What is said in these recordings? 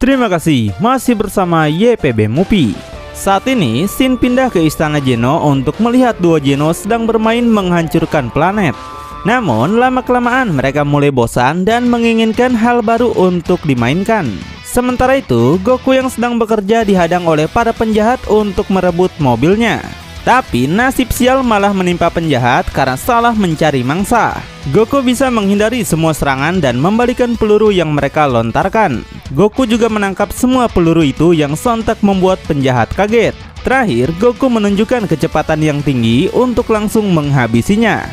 Terima kasih masih bersama YPB Movie. Saat ini Shin pindah ke istana Geno untuk melihat dua Geno sedang bermain menghancurkan planet. Namun lama-kelamaan mereka mulai bosan dan menginginkan hal baru untuk dimainkan. Sementara itu Goku yang sedang bekerja dihadang oleh para penjahat untuk merebut mobilnya. Tapi nasib sial malah menimpa penjahat karena salah mencari mangsa. Goku bisa menghindari semua serangan dan membalikan peluru yang mereka lontarkan. Goku juga menangkap semua peluru itu yang sontak membuat penjahat kaget. Terakhir, Goku menunjukkan kecepatan yang tinggi untuk langsung menghabisinya.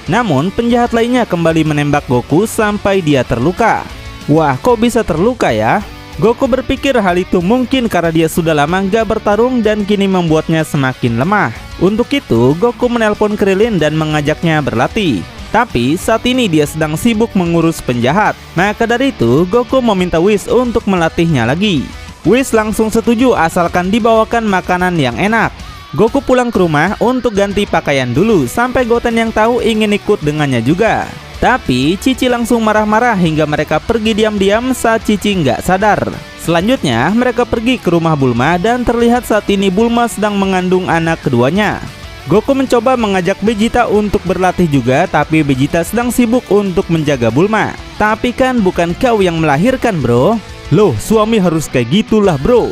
Namun, penjahat lainnya kembali menembak Goku sampai dia terluka. Wah, kok bisa terluka ya? Goku berpikir hal itu mungkin karena dia sudah lama gak bertarung dan kini membuatnya semakin lemah. Untuk itu, Goku menelpon Krillin dan mengajaknya berlatih. Tapi saat ini dia sedang sibuk mengurus penjahat. Maka dari itu, Goku meminta Whis untuk melatihnya lagi. Whis langsung setuju asalkan dibawakan makanan yang enak. Goku pulang ke rumah untuk ganti pakaian dulu sampai Goten yang tahu ingin ikut dengannya juga. Tapi Cici langsung marah-marah hingga mereka pergi diam-diam saat Cici nggak sadar. Selanjutnya mereka pergi ke rumah Bulma dan terlihat saat ini Bulma sedang mengandung anak keduanya. Goku mencoba mengajak Vegeta untuk berlatih juga, tapi Vegeta sedang sibuk untuk menjaga Bulma. Tapi kan bukan kau yang melahirkan bro. Loh, suami harus kayak gitulah bro.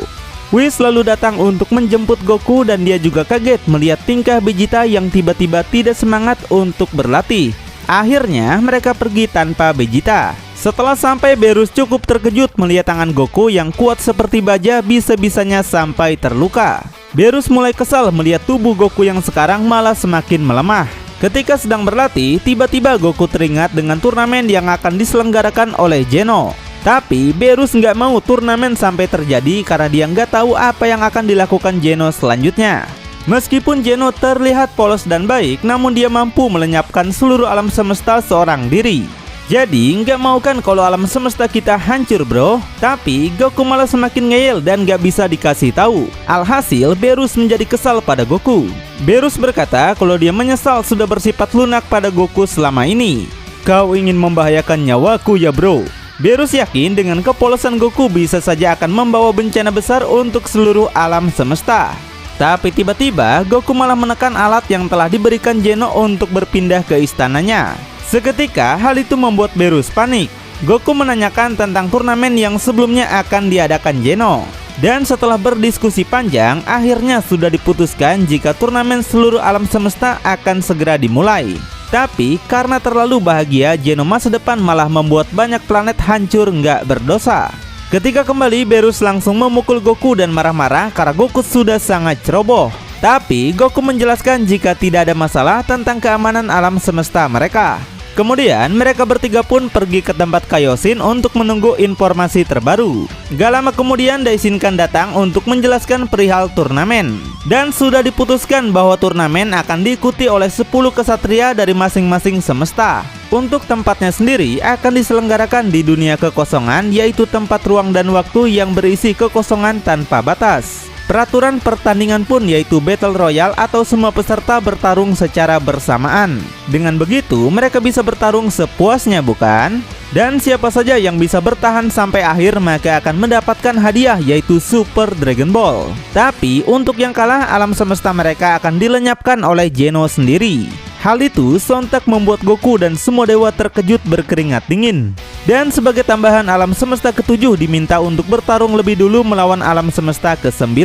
Whis lalu datang untuk menjemput Goku dan dia juga kaget melihat tingkah Vegeta yang tiba-tiba tidak semangat untuk berlatih. Akhirnya mereka pergi tanpa Vegeta. Setelah sampai, Beerus cukup terkejut melihat tangan Goku yang kuat seperti baja bisa-bisanya sampai terluka. Beerus mulai kesal melihat tubuh Goku yang sekarang malah semakin melemah. Ketika sedang berlatih, tiba-tiba Goku teringat dengan turnamen yang akan diselenggarakan oleh Geno. Tapi Beerus nggak mau turnamen sampai terjadi karena dia nggak tahu apa yang akan dilakukan Geno selanjutnya. Meskipun Geno terlihat polos dan baik, namun dia mampu melenyapkan seluruh alam semesta seorang diri. Jadi nggak mau kan kalau alam semesta kita hancur bro. Tapi Goku malah semakin ngeyel dan nggak bisa dikasih tahu. Alhasil Beerus menjadi kesal pada Goku. Beerus berkata kalau dia menyesal sudah bersifat lunak pada Goku selama ini. Kau ingin membahayakan nyawaku ya bro. Beerus yakin dengan kepolosan Goku bisa saja akan membawa bencana besar untuk seluruh alam semesta. Tapi tiba-tiba Goku malah menekan alat yang telah diberikan Geno untuk berpindah ke istananya. Seketika hal itu membuat Beerus panik. Goku menanyakan tentang turnamen yang sebelumnya akan diadakan Geno. Dan setelah berdiskusi panjang, akhirnya sudah diputuskan jika turnamen seluruh alam semesta akan segera dimulai. Tapi karena terlalu bahagia, Geno masa depan malah membuat banyak planet hancur nggak berdosa. Ketika kembali, Beerus langsung memukul Goku dan marah-marah karena Goku sudah sangat ceroboh. Tapi Goku menjelaskan jika tidak ada masalah tentang keamanan alam semesta mereka. Kemudian mereka bertiga pun pergi ke tempat Kaioshin untuk menunggu informasi terbaru. Gak lama kemudian Daishinkan datang untuk menjelaskan perihal turnamen. Dan sudah diputuskan bahwa turnamen akan diikuti oleh 10 kesatria dari masing-masing semesta. Untuk tempatnya sendiri akan diselenggarakan di dunia kekosongan, yaitu tempat ruang dan waktu yang berisi kekosongan tanpa batas. Peraturan pertandingan pun yaitu Battle Royale atau semua peserta bertarung secara bersamaan. Dengan begitu mereka bisa bertarung sepuasnya bukan? Dan siapa saja yang bisa bertahan sampai akhir maka akan mendapatkan hadiah yaitu Super Dragon Ball. Tapi untuk yang kalah alam semesta mereka akan dilenyapkan oleh Geno sendiri. Hal itu sontak membuat Goku dan semua dewa terkejut berkeringat dingin. Dan sebagai tambahan alam semesta ke-7 diminta untuk bertarung lebih dulu melawan alam semesta ke-9.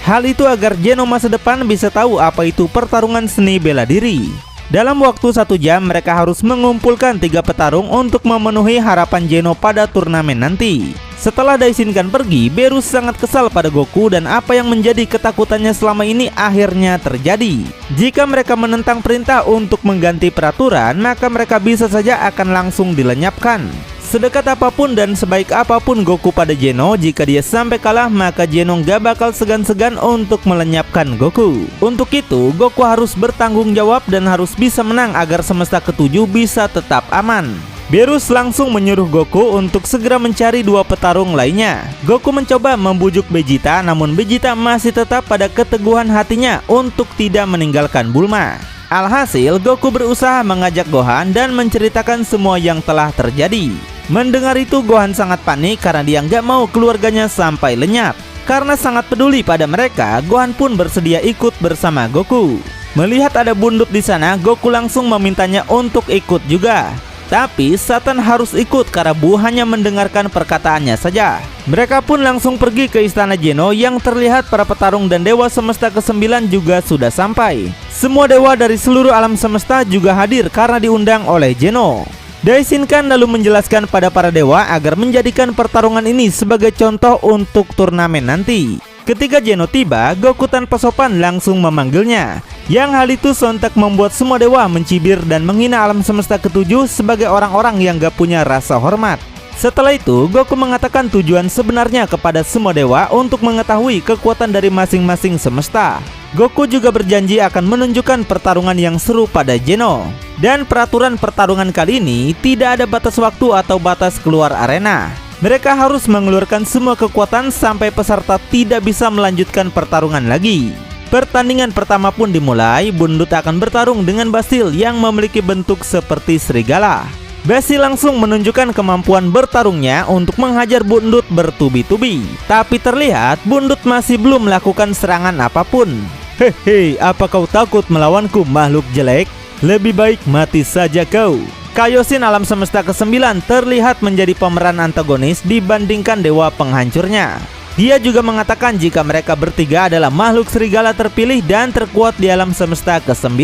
Hal itu agar Geno masa depan bisa tahu apa itu pertarungan seni bela diri. Dalam waktu 1 jam mereka harus mengumpulkan 3 petarung untuk memenuhi harapan Geno pada turnamen nanti. Setelah Daishinkan pergi, Beerus sangat kesal pada Goku dan apa yang menjadi ketakutannya selama ini akhirnya terjadi. Jika mereka menentang perintah untuk mengganti peraturan, maka mereka bisa saja akan langsung dilenyapkan. Sedekat apapun dan sebaik apapun Goku pada Geno, jika dia sampai kalah maka Geno gak bakal segan-segan untuk melenyapkan Goku. Untuk itu Goku harus bertanggung jawab dan harus bisa menang agar semesta ke-7 bisa tetap aman. Beerus langsung menyuruh Goku untuk segera mencari 2 petarung lainnya. Goku mencoba membujuk Vegeta, namun Vegeta masih tetap pada keteguhan hatinya untuk tidak meninggalkan Bulma. Alhasil, Goku berusaha mengajak Gohan dan menceritakan semua yang telah terjadi. Mendengar itu, Gohan sangat panik karena dia nggak mau keluarganya sampai lenyap. Karena sangat peduli pada mereka, Gohan pun bersedia ikut bersama Goku. Melihat ada Bundut di sana, Goku langsung memintanya untuk ikut juga. Tapi Satan harus ikut karena Bu hanya mendengarkan perkataannya saja. Mereka pun langsung pergi ke istana Geno yang terlihat para petarung dan dewa semesta ke-9 juga sudah sampai. Semua dewa dari seluruh alam semesta juga hadir karena diundang oleh Geno. Daishinkan lalu menjelaskan pada para dewa agar menjadikan pertarungan ini sebagai contoh untuk turnamen nanti. Ketika Geno tiba, Goku tanpa sopan langsung memanggilnya. Yang hal itu sontak membuat semua dewa mencibir dan menghina alam semesta ke-7 sebagai orang-orang yang gak punya rasa hormat. Setelah itu, Goku mengatakan tujuan sebenarnya kepada semua dewa untuk mengetahui kekuatan dari masing-masing semesta. Goku juga berjanji akan menunjukkan pertarungan yang seru pada Geno. Dan peraturan pertarungan kali ini tidak ada batas waktu atau batas keluar arena. Mereka harus mengeluarkan semua kekuatan sampai peserta tidak bisa melanjutkan pertarungan lagi. Pertandingan pertama pun dimulai. Bundut akan bertarung dengan Basil yang memiliki bentuk seperti serigala. Basil langsung menunjukkan kemampuan bertarungnya untuk menghajar Bundut bertubi-tubi. Tapi terlihat Bundut masih belum melakukan serangan apapun. Hehe, apa kau takut melawanku, makhluk jelek? Lebih baik mati saja kau. Kaioshin alam semesta ke-9 terlihat menjadi pemeran antagonis dibandingkan dewa penghancurnya. Dia juga mengatakan jika mereka bertiga adalah makhluk serigala terpilih dan terkuat di alam semesta ke-9.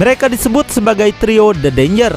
Mereka disebut sebagai trio The Danger.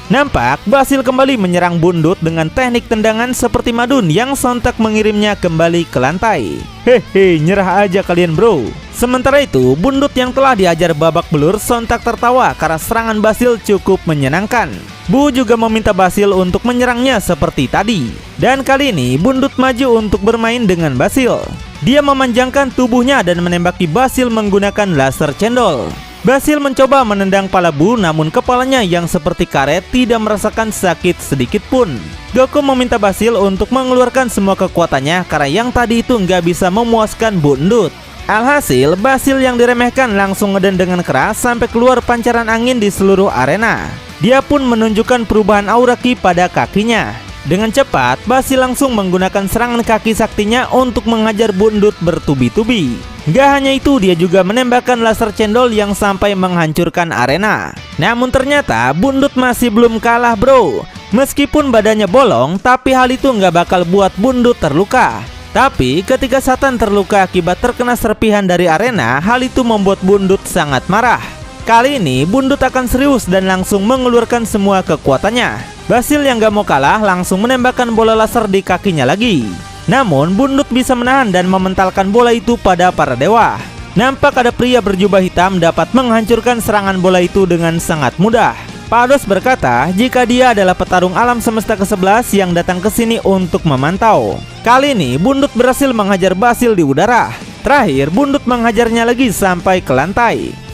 Nampak Basil kembali menyerang Bundut dengan teknik tendangan seperti madun yang sontak mengirimnya kembali ke lantai. Hehe, nyerah aja kalian bro. Sementara itu, Bundut yang telah diajar babak belur sontak tertawa karena serangan Basil cukup menyenangkan. Bu juga meminta Basil untuk menyerangnya seperti tadi. Dan kali ini Bundut maju untuk bermain dengan Basil. Dia memanjangkan tubuhnya dan menembaki Basil menggunakan laser cendol. Basil mencoba menendang kepala Bu, namun kepalanya yang seperti karet tidak merasakan sakit sedikit pun. Goku meminta Basil untuk mengeluarkan semua kekuatannya karena yang tadi itu nggak bisa memuaskan Bundut. Alhasil, Basil yang diremehkan langsung ngeden dengan keras sampai keluar pancaran angin di seluruh arena. Dia pun menunjukkan perubahan aura ki pada kakinya. Dengan cepat, Basil langsung menggunakan serangan kaki saktinya untuk menghajar Bundut bertubi-tubi. Gak hanya itu, dia juga menembakkan laser cendol yang sampai menghancurkan arena. Namun ternyata Bundut masih belum kalah bro. Meskipun badannya bolong, tapi hal itu nggak bakal buat Bundut terluka. Tapi ketika Satan terluka akibat terkena serpihan dari arena, hal itu membuat Bundut sangat marah. Kali ini Bundut akan serius dan langsung mengeluarkan semua kekuatannya. Basil yang gak mau kalah langsung menembakkan bola laser di kakinya lagi. Namun Bundut bisa menahan dan mementalkan bola itu pada para dewa. Nampak ada pria berjubah hitam dapat menghancurkan serangan bola itu dengan sangat mudah. Pados berkata jika dia adalah petarung alam semesta ke-11 yang datang ke sini untuk memantau. Kali ini Bundut berhasil menghajar Basil di udara. Terakhir Bundut menghajarnya lagi sampai ke lantai.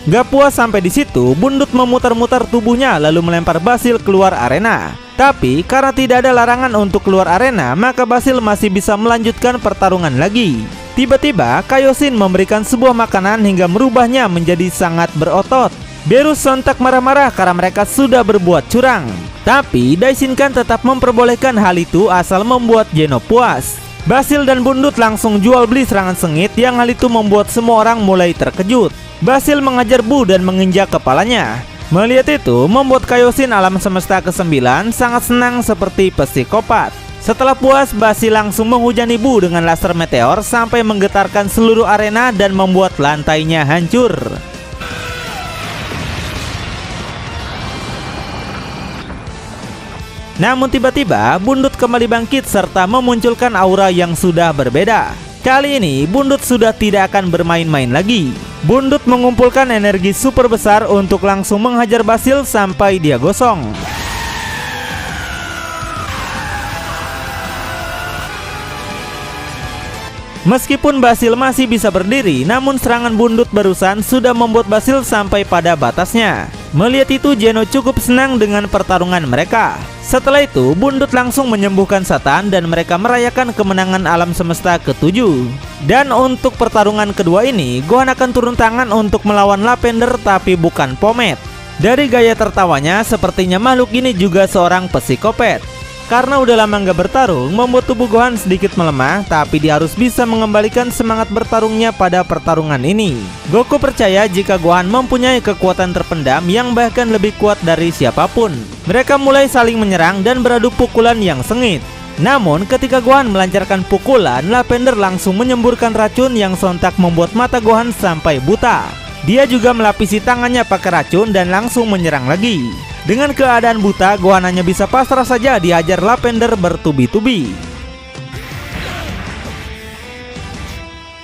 Gak puas sampai di situ, Bundut memutar-mutar tubuhnya lalu melempar Basil keluar arena. Tapi karena tidak ada larangan untuk keluar arena, maka Basil masih bisa melanjutkan pertarungan lagi. Tiba-tiba Kaioshin memberikan sebuah makanan hingga merubahnya menjadi sangat berotot. Beerus sontak marah-marah karena mereka sudah berbuat curang. Tapi Daishinkan tetap memperbolehkan hal itu asal membuat Geno puas. Basil dan Bundut langsung jual beli serangan sengit yang hal itu membuat semua orang mulai terkejut. Basil mengajar Bu dan menginjak kepalanya. Melihat itu membuat Kaioshin alam semesta ke-9 sangat senang seperti psikopat. Setelah puas, Basil langsung menghujani Bu dengan laser meteor sampai menggetarkan seluruh arena dan membuat lantainya hancur. Namun tiba-tiba Bundut kembali bangkit serta memunculkan aura yang sudah berbeda. Kali ini Bundut sudah tidak akan bermain-main lagi. Bundut mengumpulkan energi super besar untuk langsung menghajar Basil sampai dia gosong. Meskipun Basil masih bisa berdiri, namun serangan Bundut barusan sudah membuat Basil sampai pada batasnya. Melihat itu, Geno cukup senang dengan pertarungan mereka. Setelah itu, Bundut langsung menyembuhkan Satan dan mereka merayakan kemenangan alam semesta ke-7. Dan untuk pertarungan kedua ini, Gohan akan turun tangan untuk melawan Lapender tapi bukan Pomade. Dari gaya tertawanya, sepertinya makhluk ini juga seorang psikopat. Karena udah lama nggak bertarung, membuat tubuh Gohan sedikit melemah, tapi dia harus bisa mengembalikan semangat bertarungnya pada pertarungan ini. Goku percaya jika Gohan mempunyai kekuatan terpendam yang bahkan lebih kuat dari siapapun. Mereka mulai saling menyerang dan beradu pukulan yang sengit. Namun ketika Gohan melancarkan pukulan, Lapender langsung menyemburkan racun yang sontak membuat mata Gohan sampai buta. Dia juga melapisi tangannya pakai racun dan langsung menyerang lagi. Dengan keadaan buta, Gohan hanya bisa pasrah saja dihajar Lapender bertubi-tubi.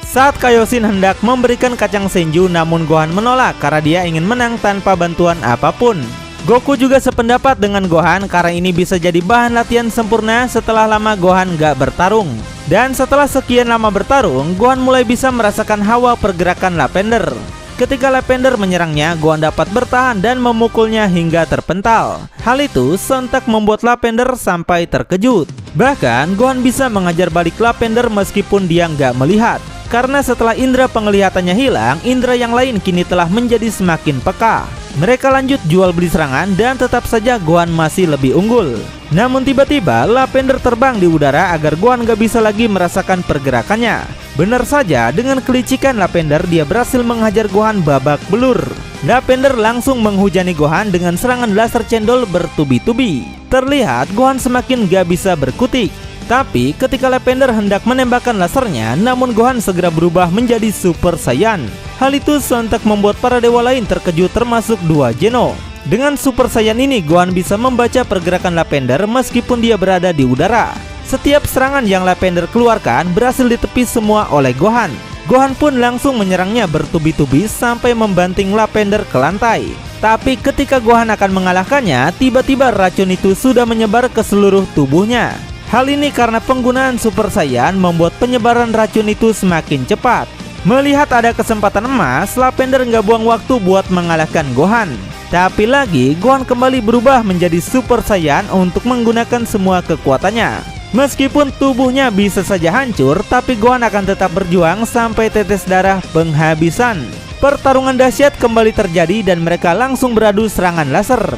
Saat Kaioshin hendak memberikan kacang Senju, namun Gohan menolak karena dia ingin menang tanpa bantuan apapun. Goku juga sependapat dengan Gohan karena ini bisa jadi bahan latihan sempurna setelah lama Gohan gak bertarung. Dan setelah sekian lama bertarung, Gohan mulai bisa merasakan hawa pergerakan Lapender. Ketika Lapender menyerangnya, Gohan dapat bertahan dan memukulnya hingga terpental. Hal itu sontak membuat Lapender sampai terkejut. Bahkan Gohan bisa mengajar balik Lapender meskipun dia nggak melihat. Karena setelah indera penglihatannya hilang, indera yang lain kini telah menjadi semakin peka. Mereka lanjut jual beli serangan dan tetap saja Gohan masih lebih unggul. Namun tiba-tiba Lapender terbang di udara agar Gohan gak bisa lagi merasakan pergerakannya. Benar saja, dengan kelicikan Lapender dia berhasil menghajar Gohan babak belur. Lapender langsung menghujani Gohan dengan serangan laser cendol bertubi-tubi. Terlihat Gohan semakin gak bisa berkutik. Tapi ketika Lapender hendak menembakkan lasernya, namun Gohan segera berubah menjadi Super Saiyan. Hal itu sontak membuat para dewa lain terkejut termasuk dua Geno. Dengan Super Saiyan ini, Gohan bisa membaca pergerakan Lapender meskipun dia berada di udara. Setiap serangan yang Lapender keluarkan berhasil ditepis semua oleh Gohan. Gohan pun langsung menyerangnya bertubi-tubi sampai membanting Lapender ke lantai. Tapi ketika Gohan akan mengalahkannya, tiba-tiba racun itu sudah menyebar ke seluruh tubuhnya. Hal ini karena penggunaan Super Saiyan membuat penyebaran racun itu semakin cepat. Melihat ada kesempatan emas, Lapender nggak buang waktu buat mengalahkan Gohan. Tapi lagi, Gohan kembali berubah menjadi Super Saiyan untuk menggunakan semua kekuatannya. Meskipun tubuhnya bisa saja hancur, tapi Gohan akan tetap berjuang sampai tetes darah penghabisan. Pertarungan dahsyat kembali terjadi dan mereka langsung beradu serangan laser.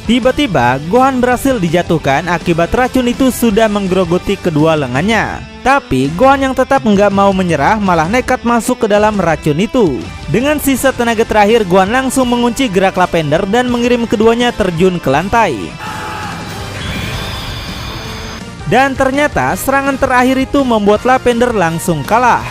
Tiba-tiba Gohan berhasil dijatuhkan akibat racun itu sudah menggerogoti kedua lengannya. Tapi Gohan yang tetap nggak mau menyerah malah nekat masuk ke dalam racun itu. Dengan sisa tenaga terakhir, Gohan langsung mengunci gerak Lapender dan mengirim keduanya terjun ke lantai. Dan ternyata serangan terakhir itu membuat Lapender langsung kalah.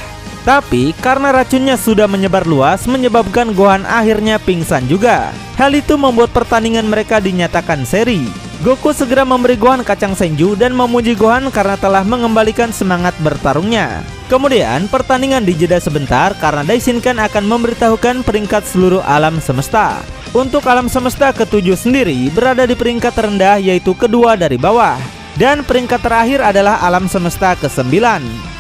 Tapi karena racunnya sudah menyebar luas, menyebabkan Gohan akhirnya pingsan juga. Hal itu membuat pertandingan mereka dinyatakan seri. Goku segera memberi Gohan kacang Senju dan memuji Gohan karena telah mengembalikan semangat bertarungnya. Kemudian pertandingan dijeda sebentar karena Daishinkan akan memberitahukan peringkat seluruh alam semesta. Untuk alam semesta ke-7 sendiri berada di peringkat terendah, yaitu kedua dari bawah. Dan peringkat terakhir adalah alam semesta ke-9.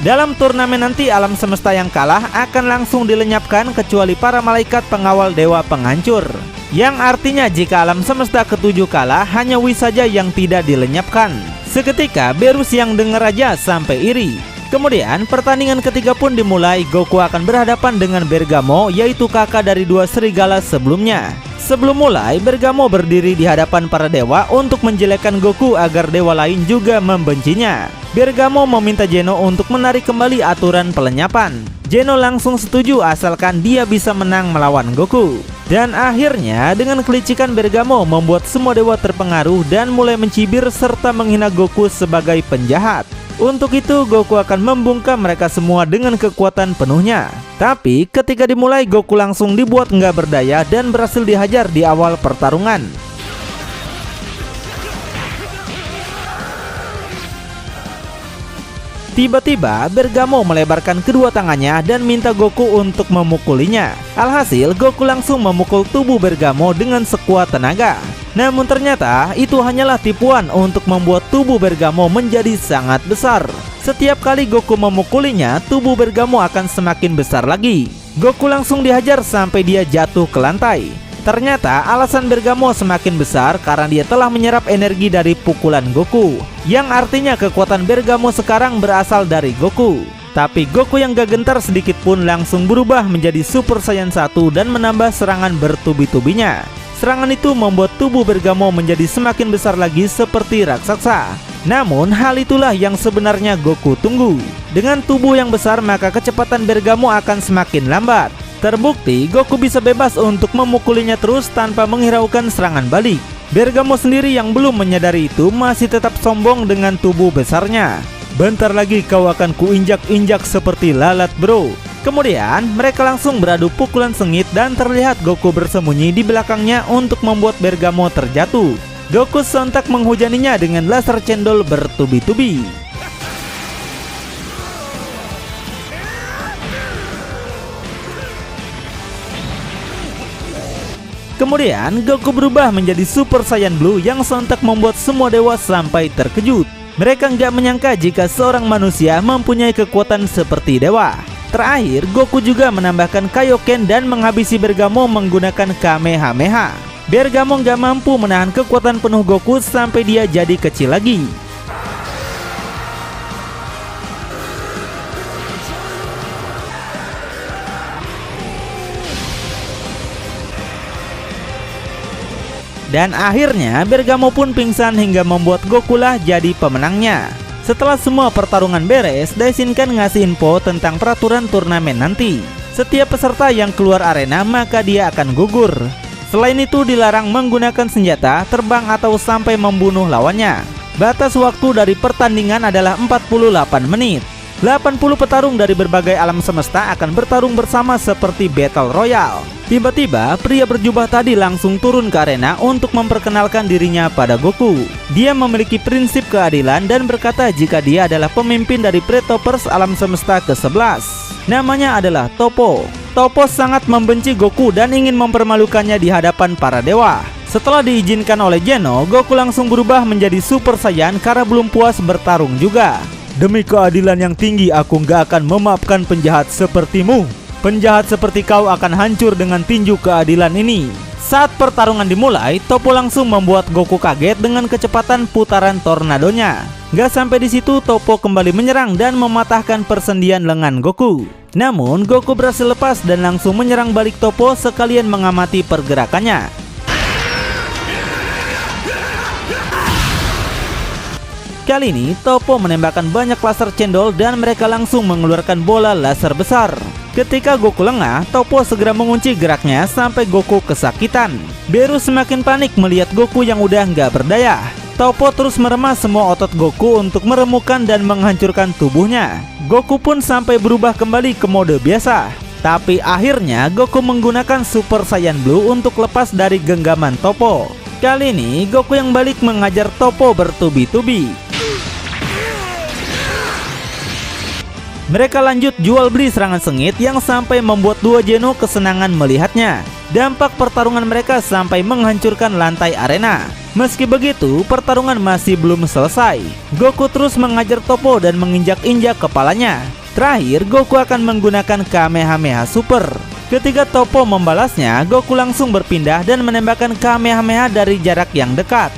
Dalam turnamen nanti, alam semesta yang kalah akan langsung dilenyapkan kecuali para malaikat pengawal dewa penghancur. Yang artinya jika alam semesta ke-7 kalah, hanya Whis saja yang tidak dilenyapkan. Seketika Berus yang dengar aja sampai iri. Kemudian pertandingan ketiga pun dimulai. Goku akan berhadapan dengan Bergamo, yaitu kakak dari dua serigala sebelumnya. Sebelum mulai, Bergamo berdiri di hadapan para dewa untuk menjelekkan Goku agar dewa lain juga membencinya. Bergamo meminta Geno untuk menarik kembali aturan pelenyapan. Geno langsung setuju asalkan dia bisa menang melawan Goku. Dan akhirnya dengan kelicikan Bergamo membuat semua dewa terpengaruh dan mulai mencibir serta menghina Goku sebagai penjahat. Untuk itu Goku akan membungkam mereka semua dengan kekuatan penuhnya. Tapi ketika dimulai, Goku langsung dibuat nggak berdaya dan berhasil dihajar di awal pertarungan. Tiba-tiba Bergamo melebarkan kedua tangannya dan minta Goku untuk memukulinya. Alhasil Goku langsung memukul tubuh Bergamo dengan sekuat tenaga. Namun ternyata itu hanyalah tipuan untuk membuat tubuh Bergamo menjadi sangat besar. Setiap kali Goku memukulinya, tubuh Bergamo akan semakin besar lagi. Goku langsung dihajar sampai dia jatuh ke lantai. Ternyata alasan Bergamo semakin besar karena dia telah menyerap energi dari pukulan Goku, yang artinya kekuatan Bergamo sekarang berasal dari Goku. Tapi Goku yang gak gentar sedikit pun langsung berubah menjadi Super Saiyan 1 dan menambah serangan bertubi-tubinya. Serangan itu membuat tubuh Bergamo menjadi semakin besar lagi seperti raksasa. Namun hal itulah yang sebenarnya Goku tunggu. Dengan tubuh yang besar maka kecepatan Bergamo akan semakin lambat. Terbukti Goku bisa bebas untuk memukulinya terus tanpa menghiraukan serangan balik. Bergamo sendiri yang belum menyadari itu masih tetap sombong dengan tubuh besarnya. Bentar lagi kau akan kuinjak-injak seperti lalat bro. Kemudian mereka langsung beradu pukulan sengit dan terlihat Goku bersembunyi di belakangnya untuk membuat Bergamo terjatuh. Goku sontak menghujaninya dengan laser cendol bertubi-tubi. Kemudian Goku berubah menjadi Super Saiyan Blue yang sontak membuat semua dewa sampai terkejut. Mereka nggak menyangka jika seorang manusia mempunyai kekuatan seperti dewa. Terakhir, Goku juga menambahkan Kaioken dan menghabisi Bergamo menggunakan Kamehameha. Bergamo nggak mampu menahan kekuatan penuh Goku sampai dia jadi kecil lagi. Dan akhirnya Bergamo pun pingsan hingga membuat Goku lah jadi pemenangnya. Setelah semua pertarungan beres, Daishinkan ngasih info tentang peraturan turnamen nanti. Setiap peserta yang keluar arena maka dia akan gugur. Selain itu dilarang menggunakan senjata, terbang atau sampai membunuh lawannya. Batas waktu dari pertandingan adalah 48 menit. 80 petarung dari berbagai alam semesta akan bertarung bersama seperti Battle Royale. Tiba-tiba pria berjubah tadi langsung turun ke arena untuk memperkenalkan dirinya pada Goku. Dia memiliki prinsip keadilan dan berkata jika dia adalah pemimpin dari Pretoppers alam semesta ke-11. Namanya adalah Toppo. Toppo sangat membenci Goku dan ingin mempermalukannya di hadapan para dewa. Setelah diizinkan oleh Geno, Goku langsung berubah menjadi Super Saiyan karena belum puas bertarung juga. Demi keadilan yang tinggi aku gak akan memaafkan penjahat sepertimu. Penjahat seperti kau akan hancur dengan tinju keadilan ini. Saat pertarungan dimulai, Toppo langsung membuat Goku kaget dengan kecepatan putaran tornadonya. Gak sampai di situ, Toppo kembali menyerang dan mematahkan persendian lengan Goku. Namun Goku berhasil lepas dan langsung menyerang balik Toppo sekalian mengamati pergerakannya. Kali ini Toppo menembakkan banyak laser cendol dan mereka langsung mengeluarkan bola laser besar. Ketika Goku lengah, Toppo segera mengunci geraknya sampai Goku kesakitan. Beru semakin panik melihat Goku yang udah nggak berdaya. Toppo terus meremas semua otot Goku untuk meremukkan dan menghancurkan tubuhnya. Goku pun sampai berubah kembali ke mode biasa. Tapi akhirnya Goku menggunakan Super Saiyan Blue untuk lepas dari genggaman Toppo. Kali ini Goku yang balik mengajar Toppo bertubi-tubi. Mereka lanjut jual beli serangan sengit yang sampai membuat dua Geno kesenangan melihatnya. Dampak pertarungan mereka sampai menghancurkan lantai arena. Meski begitu, pertarungan masih belum selesai. Goku terus mengajar Toppo dan menginjak-injak kepalanya. Terakhir, Goku akan menggunakan Kamehameha Super. Ketika Toppo membalasnya, Goku langsung berpindah dan menembakkan Kamehameha dari jarak yang dekat.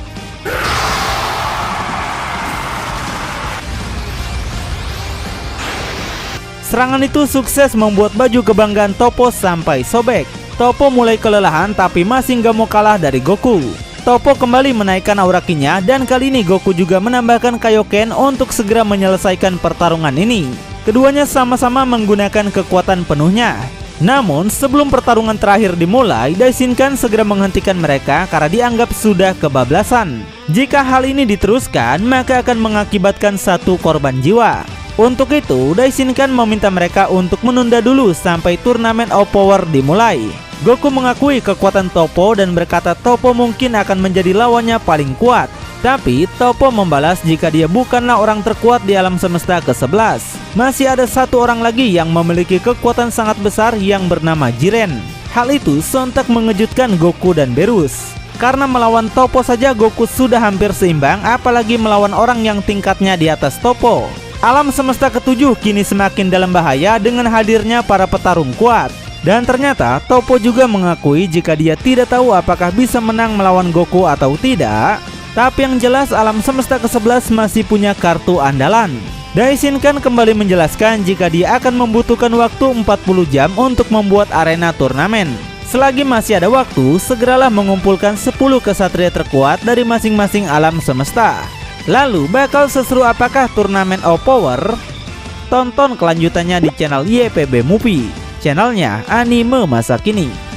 Serangan itu sukses membuat baju kebanggaan Toppo sampai sobek. Toppo mulai kelelahan tapi masih nggak mau kalah dari Goku. Toppo kembali menaikkan aura Ki-nya dan kali ini Goku juga menambahkan Kaioken untuk segera menyelesaikan pertarungan ini. Keduanya sama-sama menggunakan kekuatan penuhnya. Namun sebelum pertarungan terakhir dimulai, Daishinkan segera menghentikan mereka karena dianggap sudah kebablasan. Jika hal ini diteruskan, maka akan mengakibatkan satu korban jiwa. Untuk itu, Daishinkan meminta mereka untuk menunda dulu sampai turnamen All Power dimulai. Goku mengakui kekuatan Toppo dan berkata Toppo mungkin akan menjadi lawannya paling kuat. Tapi Toppo membalas jika dia bukanlah orang terkuat di alam semesta ke-11. Masih ada satu orang lagi yang memiliki kekuatan sangat besar yang bernama Jiren. Hal itu sontak mengejutkan Goku dan Beerus. Karena melawan Toppo saja Goku sudah hampir seimbang, apalagi melawan orang yang tingkatnya di atas Toppo. Alam semesta ke-7 kini semakin dalam bahaya dengan hadirnya para petarung kuat. Dan ternyata Toppo juga mengakui jika dia tidak tahu apakah bisa menang melawan Goku atau tidak. Tapi yang jelas alam semesta ke-11 masih punya kartu andalan. Daishinkan kembali menjelaskan jika dia akan membutuhkan waktu 40 jam untuk membuat arena turnamen. Selagi masih ada waktu, segeralah mengumpulkan 10 kesatria terkuat dari masing-masing alam semesta. Lalu bakal seseru apakah turnamen All Power? Tonton kelanjutannya di channel YPB Movie, channelnya anime masa kini.